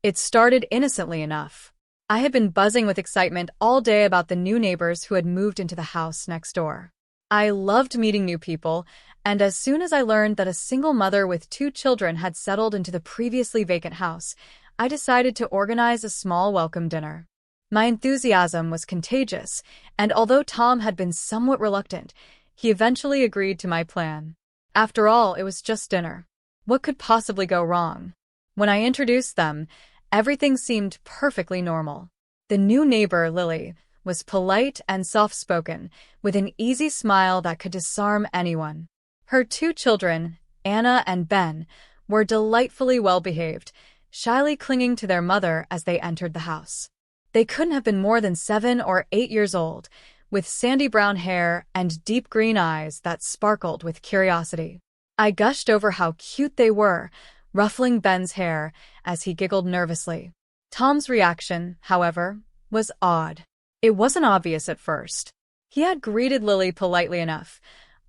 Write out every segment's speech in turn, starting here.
It started innocently enough. I had been buzzing with excitement all day about the new neighbors who had moved into the house next door. I loved meeting new people, and as soon as I learned that a single mother with 2 children had settled into the previously vacant house, I decided to organize a small welcome dinner. My enthusiasm was contagious, and although Tom had been somewhat reluctant, he eventually agreed to my plan. After all, it was just dinner. What could possibly go wrong? When I introduced them, everything seemed perfectly normal. The new neighbor, Lily, was polite and soft-spoken, with an easy smile that could disarm anyone. Her 2 children, Anna and Ben, were delightfully well-behaved, shyly clinging to their mother as they entered the house. They couldn't have been more than 7 or 8 years old, with sandy brown hair and deep green eyes that sparkled with curiosity. I gushed over how cute they were, ruffling Ben's hair as he giggled nervously. Tom's reaction, however, was odd. It wasn't obvious at first. He had greeted Lily politely enough,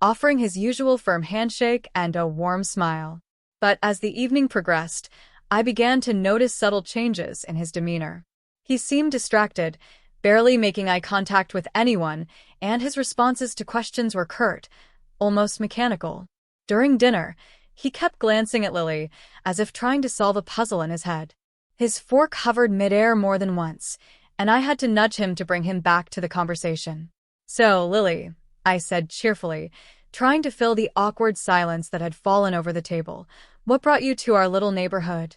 offering his usual firm handshake and a warm smile. But as the evening progressed, I began to notice subtle changes in his demeanor. He seemed distracted, barely making eye contact with anyone, and his responses to questions were curt, almost mechanical. During dinner, he kept glancing at Lily, as if trying to solve a puzzle in his head. His fork hovered midair more than once, and I had to nudge him to bring him back to the conversation. "So, Lily," I said cheerfully, trying to fill the awkward silence that had fallen over the table, "what brought you to our little neighborhood?"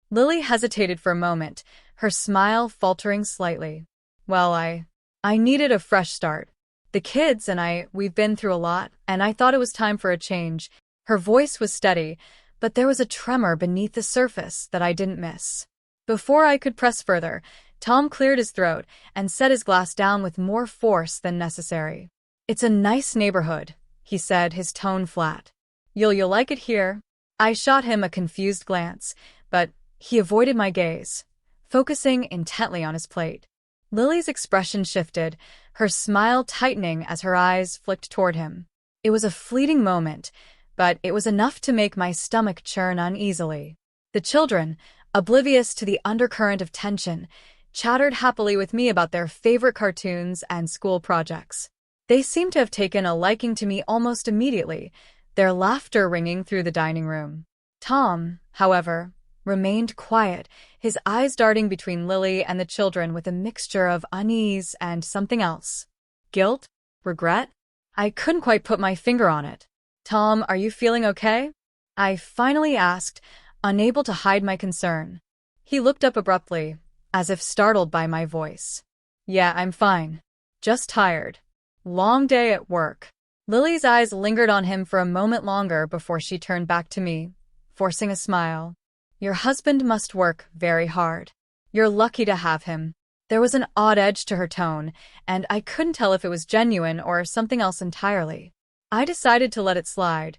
Lily hesitated for a moment, her smile faltering slightly. "Well, I needed a fresh start. The kids and we've been through a lot, and I thought it was time for a change." Her voice was steady, but there was a tremor beneath the surface that I didn't miss. Before I could press further, Tom cleared his throat and set his glass down with more force than necessary. "It's a nice neighborhood," he said, his tone flat. You'll like it here." I shot him a confused glance, but he avoided my gaze, focusing intently on his plate. Lily's expression shifted, her smile tightening as her eyes flicked toward him. It was a fleeting moment, but it was enough to make my stomach churn uneasily. The children, oblivious to the undercurrent of tension, chattered happily with me about their favorite cartoons and school projects. They seemed to have taken a liking to me almost immediately, their laughter ringing through the dining room. Tom, however, remained quiet, his eyes darting between Lily and the children with a mixture of unease and something else. Guilt? Regret? I couldn't quite put my finger on it. "Tom, are you feeling okay?" I finally asked, unable to hide my concern. He looked up abruptly, as if startled by my voice. "Yeah, I'm fine. Just tired. Long day at work." Lily's eyes lingered on him for a moment longer before she turned back to me, forcing a smile. "Your husband must work very hard. You're lucky to have him." There was an odd edge to her tone, and I couldn't tell if it was genuine or something else entirely. I decided to let it slide,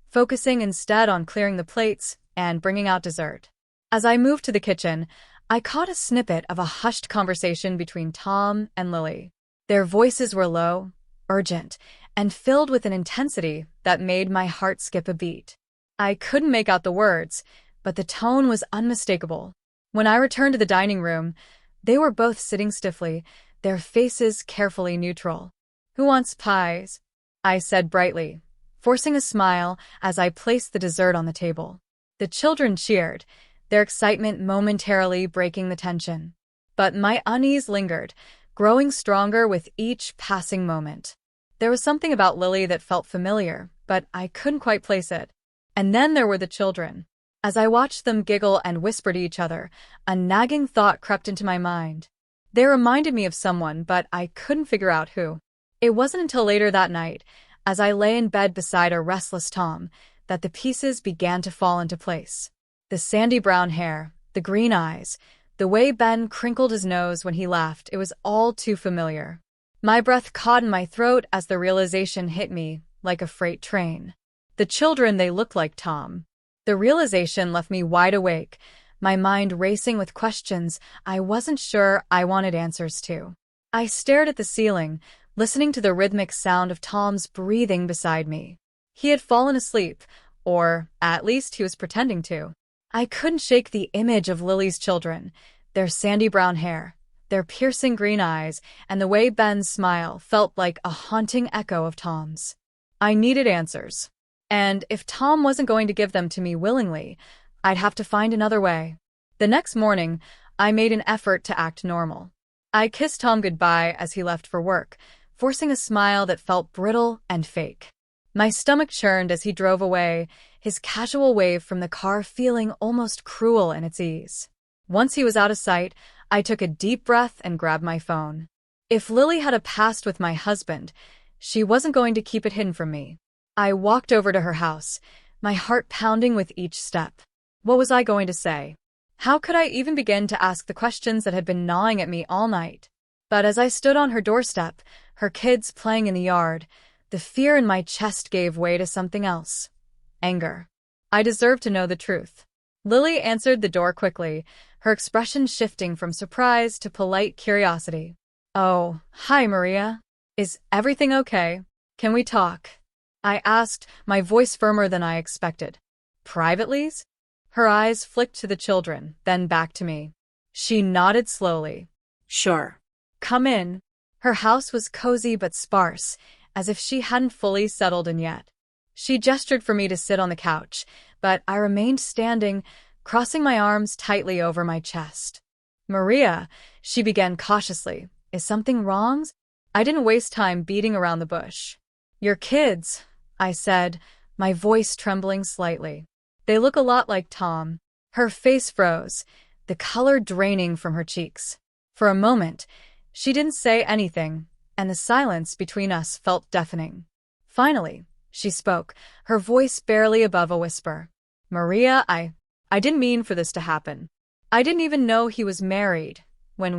focusing instead on clearing the plates and bringing out dessert. As I moved to the kitchen, I caught a snippet of a hushed conversation between Tom and Lily. Their voices were low, urgent, and filled with an intensity that made my heart skip a beat. I couldn't make out the words, but the tone was unmistakable. When I returned to the dining room, they were both sitting stiffly, their faces carefully neutral. "Who wants pies?" I said brightly, forcing a smile as I placed the dessert on the table. The children cheered, their excitement momentarily breaking the tension. But my unease lingered, growing stronger with each passing moment. There was something about Lily that felt familiar, but I couldn't quite place it. And then there were the children. As I watched them giggle and whisper to each other, a nagging thought crept into my mind. They reminded me of someone, but I couldn't figure out who. It wasn't until later that night, as I lay in bed beside a restless Tom, that the pieces began to fall into place. The sandy brown hair, the green eyes, the way Ben crinkled his nose when he laughed, it was all too familiar. My breath caught in my throat as the realization hit me like a freight train. The children, they looked like Tom. The realization left me wide awake, my mind racing with questions I wasn't sure I wanted answers to. I stared at the ceiling, listening to the rhythmic sound of Tom's breathing beside me. He had fallen asleep, or at least he was pretending to. I couldn't shake the image of Lily's children, their sandy brown hair, their piercing green eyes, and the way Ben's smile felt like a haunting echo of Tom's. I needed answers. And if Tom wasn't going to give them to me willingly, I'd have to find another way. The next morning, I made an effort to act normal. I kissed Tom goodbye as he left for work, forcing a smile that felt brittle and fake. My stomach churned as he drove away, his casual wave from the car feeling almost cruel in its ease. Once he was out of sight, I took a deep breath and grabbed my phone. If Lily had a past with my husband, she wasn't going to keep it hidden from me. I walked over to her house, my heart pounding with each step. What was I going to say? How could I even begin to ask the questions that had been gnawing at me all night? But as I stood on her doorstep, her kids playing in the yard, the fear in my chest gave way to something else. Anger. I deserved to know the truth. Lily answered the door quickly, her expression shifting from surprise to polite curiosity. Oh, hi, Maria. Is everything okay? Can we talk? I asked, my voice firmer than I expected. Privately? Her eyes flicked to the children, then back to me. She nodded slowly. Sure. Come in. Her house was cozy but sparse, as if she hadn't fully settled in yet. She gestured for me to sit on the couch, but I remained standing, crossing my arms tightly over my chest. Maria, she began cautiously, is something wrong? I didn't waste time beating around the bush. Your kids, I said, my voice trembling slightly. They look a lot like Tom. Her face froze, the color draining from her cheeks. For a moment, she didn't say anything, and the silence between us felt deafening. Finally, she spoke, her voice barely above a whisper. Maria, I didn't mean for this to happen. I didn't even know he was married when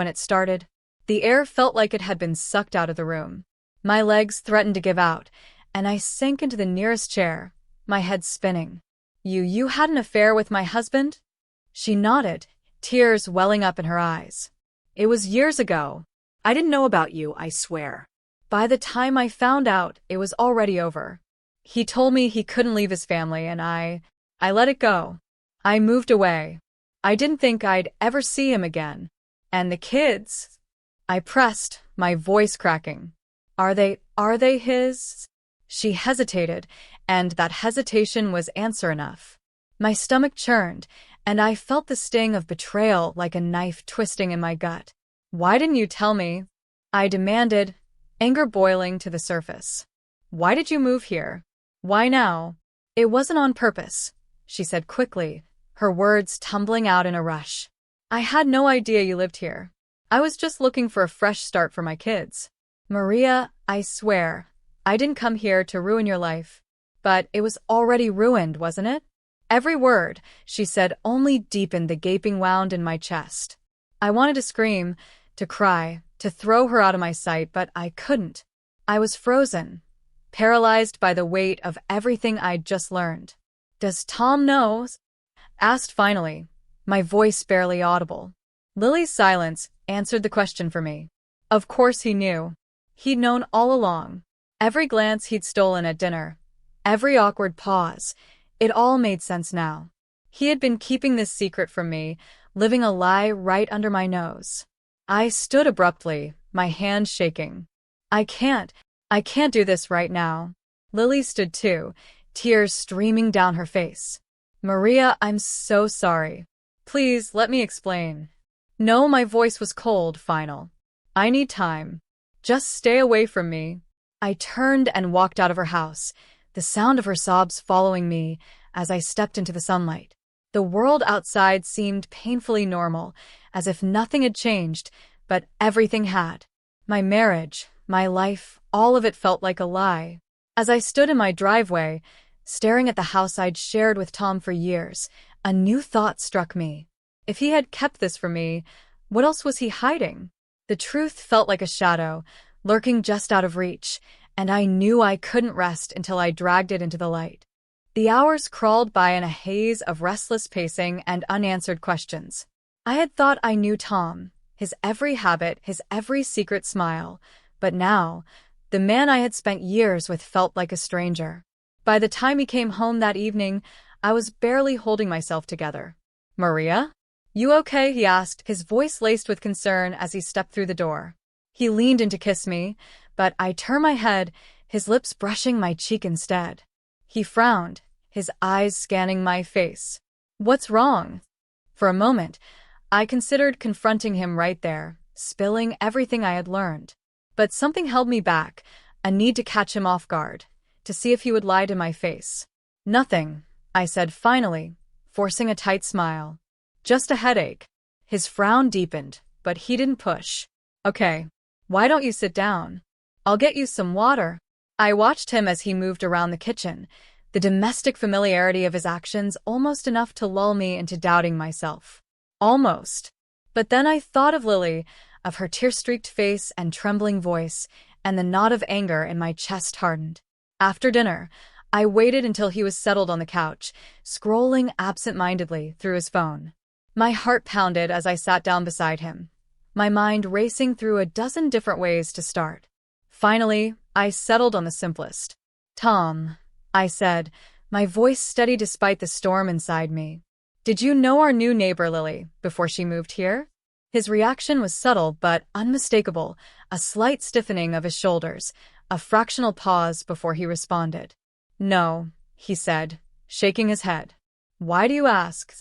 it started. The air felt like it had been sucked out of the room. My legs threatened to give out, and I sank into the nearest chair, my head spinning. You had an affair with my husband? She nodded, tears welling up in her eyes. It was years ago. I didn't know about you, I swear. By the time I found out, it was already over. He told me he couldn't leave his family, and I let it go. I moved away. I didn't think I'd ever see him again. And the kids? I pressed, my voice cracking. Are they his? She hesitated, and that hesitation was answer enough. My stomach churned, and I felt the sting of betrayal like a knife twisting in my gut. Why didn't you tell me? I demanded, anger boiling to the surface. Why did you move here? Why now? It wasn't on purpose, she said quickly, her words tumbling out in a rush. I had no idea you lived here. I was just looking for a fresh start for my kids. Maria, I swear, I didn't come here to ruin your life. But it was already ruined, wasn't it? Every word, she said, only deepened the gaping wound in my chest. I wanted to scream, to cry, to throw her out of my sight, but I couldn't. I was frozen, paralyzed by the weight of everything I'd just learned. Does Tom know? Asked finally, my voice barely audible. Lily's silence answered the question for me. Of course he knew. He'd known all along. Every glance he'd stolen at dinner, every awkward pause, it all made sense now. He had been keeping this secret from me, living a lie right under my nose. I stood abruptly, my hands shaking. I can't do this right now. Lily stood too, tears streaming down her face. Maria, I'm so sorry. Please, let me explain. No, my voice was cold, final. I need time. Just stay away from me. I turned and walked out of her house, the sound of her sobs following me as I stepped into the sunlight. The world outside seemed painfully normal, as if nothing had changed, but everything had. My marriage, my life, all of it felt like a lie. As I stood in my driveway, staring at the house I'd shared with Tom for years, a new thought struck me. If he had kept this from me, what else was he hiding? The truth felt like a shadow, lurking just out of reach, and I knew I couldn't rest until I dragged it into the light. The hours crawled by in a haze of restless pacing and unanswered questions. I had thought I knew Tom, his every habit, his every secret smile, but now, the man I had spent years with felt like a stranger. By the time he came home that evening, I was barely holding myself together. "Maria? You okay?" he asked, his voice laced with concern as he stepped through the door. He leaned in to kiss me, but I turned my head, his lips brushing my cheek instead. He frowned, his eyes scanning my face. "What's wrong?" For a moment, I considered confronting him right there, spilling everything I had learned. But something held me back, a need to catch him off guard, to see if he would lie to my face. "Nothing," I said finally, forcing a tight smile. "Just a headache." His frown deepened, but he didn't push. "Okay, why don't you sit down? I'll get you some water." I watched him as he moved around the kitchen, the domestic familiarity of his actions almost enough to lull me into doubting myself. Almost. But then I thought of Lily, of her tear-streaked face and trembling voice, and the knot of anger in my chest hardened. After dinner, I waited until he was settled on the couch, scrolling absent-mindedly through his phone. My heart pounded as I sat down beside him, my mind racing through a dozen different ways to start. Finally, I settled on the simplest. "Tom," I said, my voice steady despite the storm inside me. "Did you know our new neighbor Lily before she moved here?" His reaction was subtle but unmistakable, a slight stiffening of his shoulders, a fractional pause before he responded. "No," he said, shaking his head. "Why do you ask?"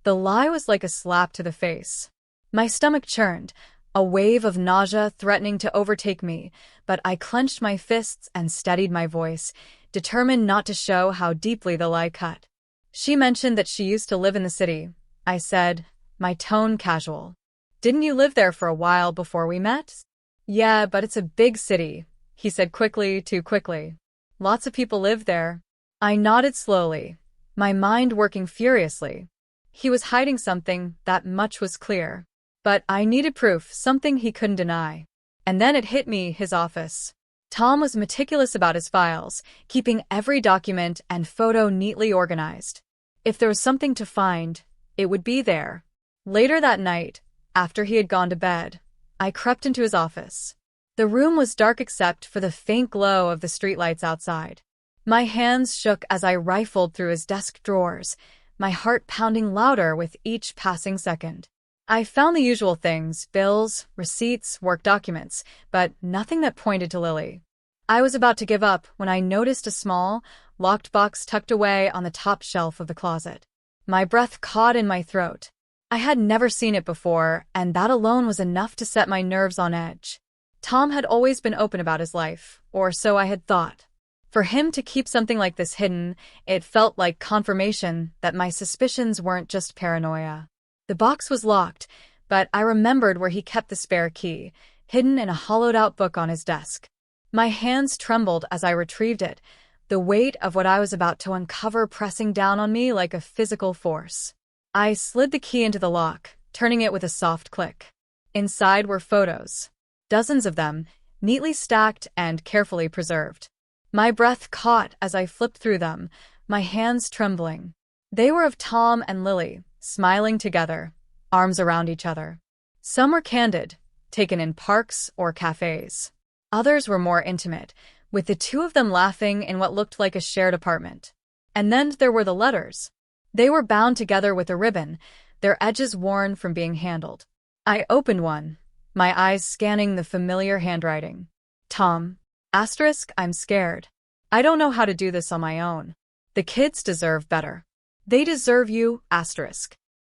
The lie was like a slap to the face. My stomach churned, a wave of nausea threatening to overtake me, but I clenched my fists and steadied my voice, determined not to show how deeply the lie cut. "She mentioned that she used to live in the city," I said, my tone casual. "Didn't you live there for a while before we met?" "Yeah, but it's a big city," he said quickly, too quickly. "Lots of people live there." I nodded slowly, my mind working furiously. He was hiding something, that much was clear. But I needed proof, something he couldn't deny. And then it hit me, his office. Tom was meticulous about his files, keeping every document and photo neatly organized. If there was something to find, it would be there. Later that night, after he had gone to bed, I crept into his office. The room was dark except for the faint glow of the streetlights outside. My hands shook as I rifled through his desk drawers, my heart pounding louder with each passing second. I found the usual things, bills, receipts, work documents, but nothing that pointed to Lily. I was about to give up when I noticed a small, locked box tucked away on the top shelf of the closet. My breath caught in my throat. I had never seen it before, and that alone was enough to set my nerves on edge. Tom had always been open about his life, or so I had thought. For him to keep something like this hidden, it felt like confirmation that my suspicions weren't just paranoia. The box was locked, but I remembered where he kept the spare key, hidden in a hollowed-out book on his desk. My hands trembled as I retrieved it, the weight of what I was about to uncover pressing down on me like a physical force. I slid the key into the lock, turning it with a soft click. Inside were photos. Dozens of them, neatly stacked and carefully preserved. My breath caught as I flipped through them, my hands trembling. They were of Tom and Lily, smiling together, arms around each other. Some were candid, taken in parks or cafes. Others were more intimate, with the two of them laughing in what looked like a shared apartment. And then there were the letters. They were bound together with a ribbon, their edges worn from being handled. I opened one, my eyes scanning the familiar handwriting. "Tom, I'm scared. I don't know how to do this on my own. The kids deserve better. They deserve you,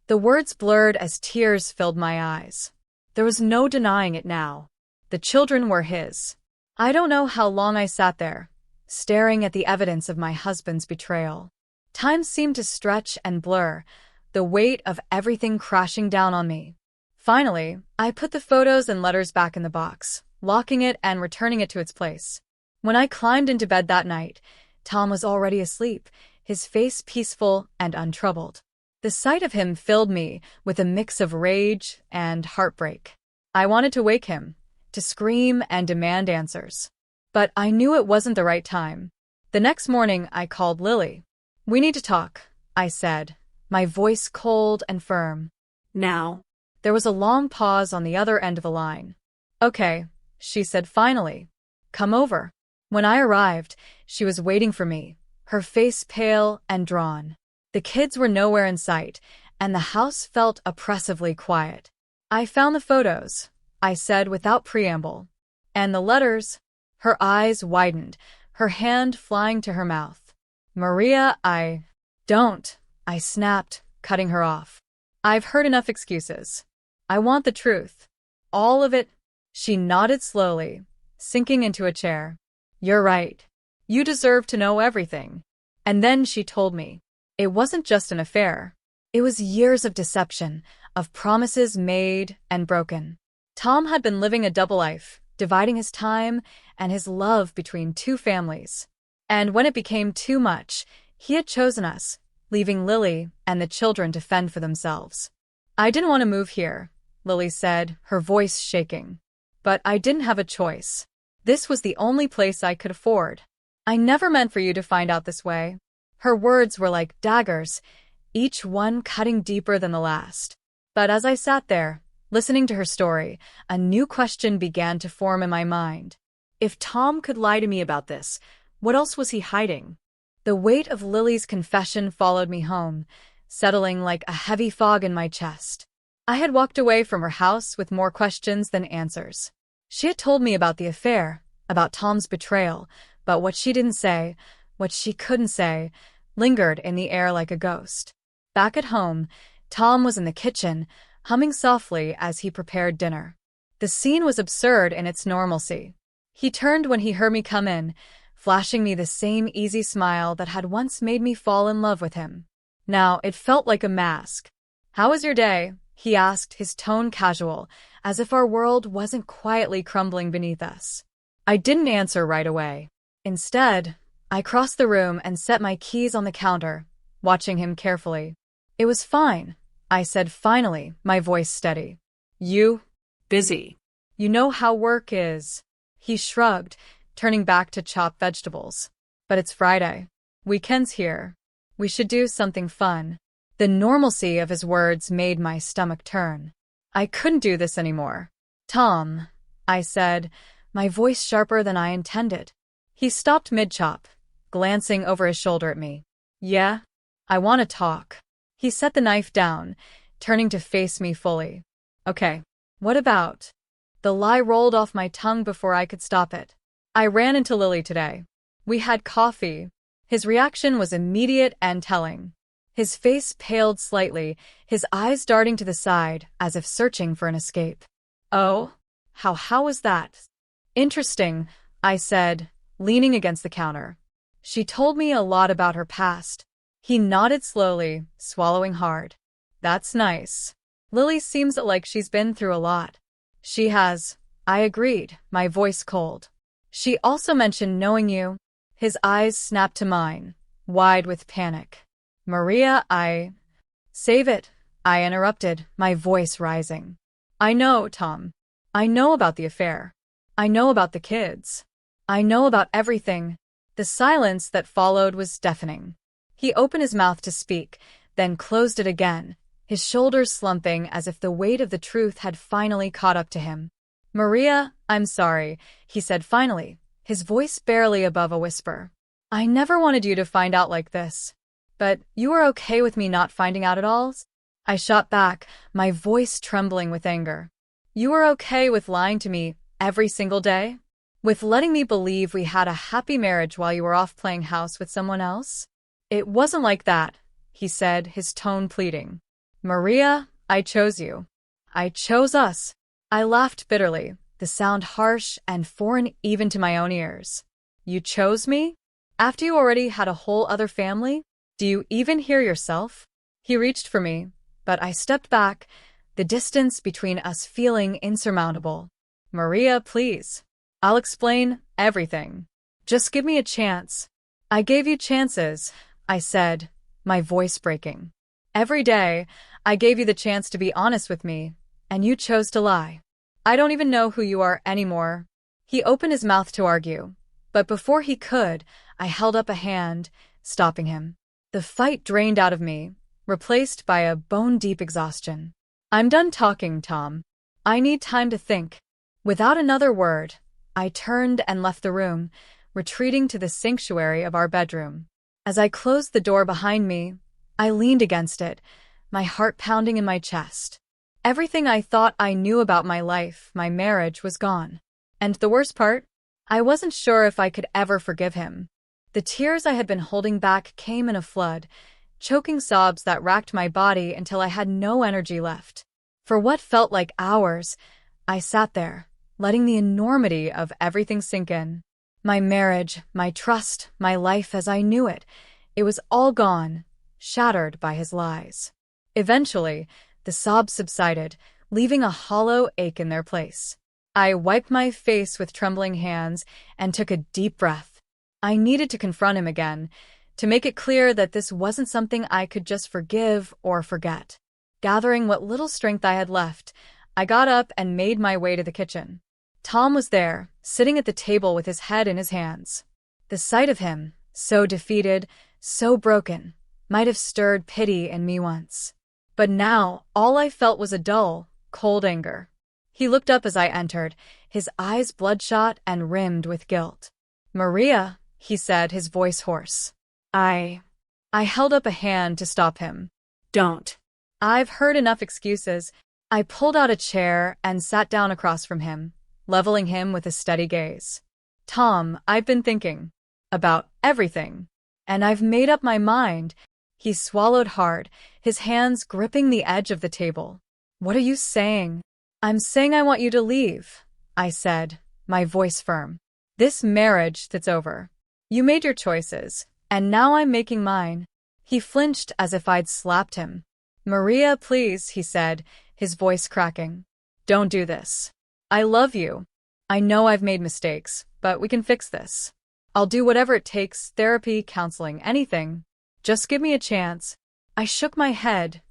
The words blurred as tears filled my eyes. There was no denying it now. The children were his. I don't know how long I sat there, staring at the evidence of my husband's betrayal. Time seemed to stretch and blur, the weight of everything crashing down on me. Finally, I put the photos and letters back in the box, locking it and returning it to its place. When I climbed into bed that night, Tom was already asleep, his face peaceful and untroubled. The sight of him filled me with a mix of rage and heartbreak. I wanted to wake him, to scream and demand answers. But I knew it wasn't the right time. The next morning, I called Lily. "We need to talk," I said, my voice cold and firm. "Now." There was a long pause on the other end of the line. "Okay," she said finally. "Come over." When I arrived, she was waiting for me, her face pale and drawn. The kids were nowhere in sight, and the house felt oppressively quiet. I found the photos, I said without preamble. And the letters. Her eyes widened, her hand flying to her mouth. Maria, Don't, I snapped, cutting her off. I've heard enough excuses. I want the truth. All of it. She nodded slowly, sinking into a chair. You're right. You deserve to know everything. And then she told me. It wasn't just an affair. It was years of deception, of promises made and broken. Tom had been living a double life, dividing his time and his love between two families. And when it became too much, he had chosen us, leaving Lily and the children to fend for themselves. I didn't want to move here, Lily said, her voice shaking. But I didn't have a choice. This was the only place I could afford. I never meant for you to find out this way. Her words were like daggers, each one cutting deeper than the last. But as I sat there, listening to her story, a new question began to form in my mind. If Tom could lie to me about this, what else was he hiding? The weight of Lily's confession followed me home, settling like a heavy fog in my chest. I had walked away from her house with more questions than answers. She had told me about the affair, about Tom's betrayal, but what she didn't say, what she couldn't say, lingered in the air like a ghost. Back at home, Tom was in the kitchen, humming softly as he prepared dinner. The scene was absurd in its normalcy. He turned when he heard me come in, flashing me the same easy smile that had once made me fall in love with him. Now it felt like a mask. "How was your day?" he asked, his tone casual, as if our world wasn't quietly crumbling beneath us. I didn't answer right away. Instead, I crossed the room and set my keys on the counter, watching him carefully. "It was fine," I said finally, my voice steady. "You?" Busy. "You know how work is." He shrugged, turning back to chop vegetables. "But it's Friday. Weekend's here. We should do something fun." The normalcy of his words made my stomach turn. I couldn't do this anymore. "Tom," I said, my voice sharper than I intended. He stopped mid-chop, glancing over his shoulder at me. "Yeah? I want to talk." He set the knife down, turning to face me fully. "Okay. What about?" The lie rolled off my tongue before I could stop it. "I ran into Lily today. We had coffee." His reaction was immediate and telling. His face paled slightly, his eyes darting to the side, as if searching for an escape. "Oh? How was that?" "Interesting," I said, leaning against the counter. "She told me a lot about her past." He nodded slowly, swallowing hard. "That's nice. Lily seems like she's been through a lot." "She has," I agreed, my voice cold. "She also mentioned knowing you." His eyes snapped to mine, wide with panic. "Maria, Save it," I interrupted, my voice rising. "I know, Tom. I know about the affair. I know about the kids. I know about everything." The silence that followed was deafening. He opened his mouth to speak, then closed it again, his shoulders slumping as if the weight of the truth had finally caught up to him. "Maria, I'm sorry," he said finally, his voice barely above a whisper. "I never wanted you to find out like this. But you are okay with me not finding out at all?" I shot back, my voice trembling with anger. "You are okay with lying to me every single day? With letting me believe we had a happy marriage while you were off playing house with someone else?" "It wasn't like that," he said, his tone pleading. "Maria, I chose you. I chose us." I laughed bitterly, the sound harsh and foreign even to my own ears. "You chose me? After you already had a whole other family? Do you even hear yourself?" He reached for me, but I stepped back, the distance between us feeling insurmountable. "Maria, please. I'll explain everything. Just give me a chance." "I gave you chances," I said, my voice breaking. "Every day, I gave you the chance to be honest with me, and you chose to lie. I don't even know who you are anymore." He opened his mouth to argue, but before he could, I held up a hand, stopping him. The fight drained out of me, replaced by a bone-deep exhaustion. "I'm done talking, Tom. I need time to think." Without another word, I turned and left the room, retreating to the sanctuary of our bedroom. As I closed the door behind me, I leaned against it, my heart pounding in my chest. Everything I thought I knew about my life, my marriage, was gone. And the worst part? I wasn't sure if I could ever forgive him. The tears I had been holding back came in a flood, choking sobs that racked my body until I had no energy left. For what felt like hours, I sat there, letting the enormity of everything sink in. My marriage, my trust, my life as I knew it, it was all gone, shattered by his lies. Eventually, the sobs subsided, leaving a hollow ache in their place. I wiped my face with trembling hands and took a deep breath. I needed to confront him again, to make it clear that this wasn't something I could just forgive or forget. Gathering what little strength I had left, I got up and made my way to the kitchen. Tom was there, sitting at the table with his head in his hands. The sight of him, so defeated, so broken, might have stirred pity in me once. But now, all I felt was a dull, cold anger. He looked up as I entered, his eyes bloodshot and rimmed with guilt. "Maria," he said, his voice hoarse. I held up a hand to stop him. "Don't." I've heard enough excuses. I pulled out a chair and sat down across from him, leveling him with a steady gaze. "Tom, I've been thinking about everything, and I've made up my mind." He swallowed hard, his hands gripping the edge of the table. "What are you saying?" "I'm saying I want you to leave," I said, my voice firm. "This marriage, that's over. You made your choices, and now I'm making mine." He flinched as if I'd slapped him. "Maria, please," he said, his voice cracking. "Don't do this. I love you. I know I've made mistakes, but we can fix this. I'll do whatever it takes, therapy, counseling, anything. Just give me a chance." I shook my head,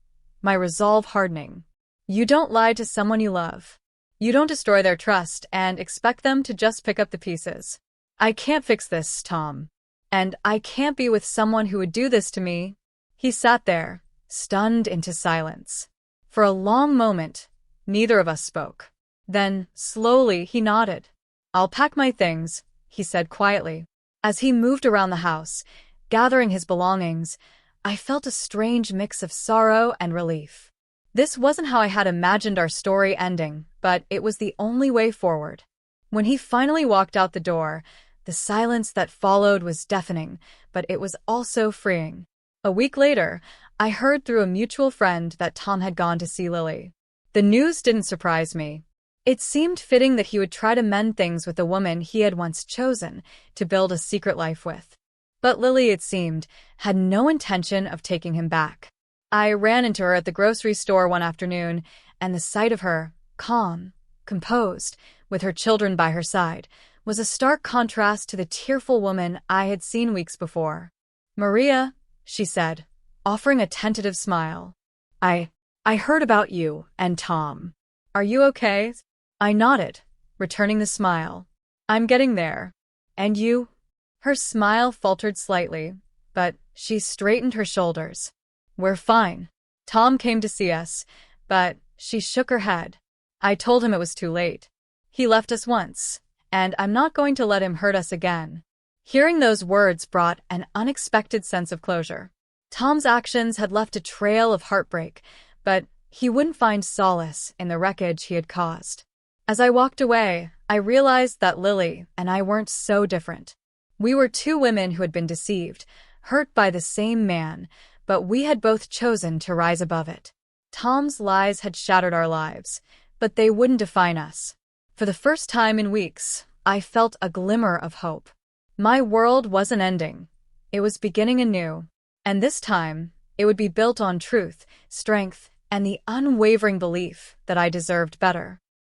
my resolve hardening. "You don't lie to someone you love. You don't destroy their trust and expect them to just pick up the pieces. I can't fix this, Tom. And I can't be with someone who would do this to me." He sat there, stunned into silence. For a long moment, neither of us spoke. Then, slowly, he nodded. "I'll pack my things," he said quietly. As he moved around the house, gathering his belongings, I felt a strange mix of sorrow and relief. This wasn't how I had imagined our story ending, but it was the only way forward. When he finally walked out the door, the silence that followed was deafening, but it was also freeing. A week later, I heard through a mutual friend that Tom had gone to see Lily. The news didn't surprise me. It seemed fitting that he would try to mend things with the woman he had once chosen to build a secret life with. But Lily, it seemed, had no intention of taking him back. I ran into her at the grocery store one afternoon, and the sight of her, calm, composed, with her children by her side, was a stark contrast to the tearful woman I had seen weeks before. "Maria," she said, offering a tentative smile. I heard about you and Tom. Are you okay?" I nodded, returning the smile. "I'm getting there. And you?" Her smile faltered slightly, but she straightened her shoulders. "We're fine. Tom came to see us, but..." She shook her head. "I told him it was too late. He left us once, and I'm not going to let him hurt us again." Hearing those words brought an unexpected sense of closure. Tom's actions had left a trail of heartbreak, but he wouldn't find solace in the wreckage he had caused. As I walked away, I realized that Lily and I weren't so different. We were two women who had been deceived, hurt by the same man, but we had both chosen to rise above it. Tom's lies had shattered our lives, but they wouldn't define us. For the first time in weeks, I felt a glimmer of hope. My world wasn't ending. It was beginning anew. And this time, it would be built on truth, strength, and the unwavering belief that I deserved better.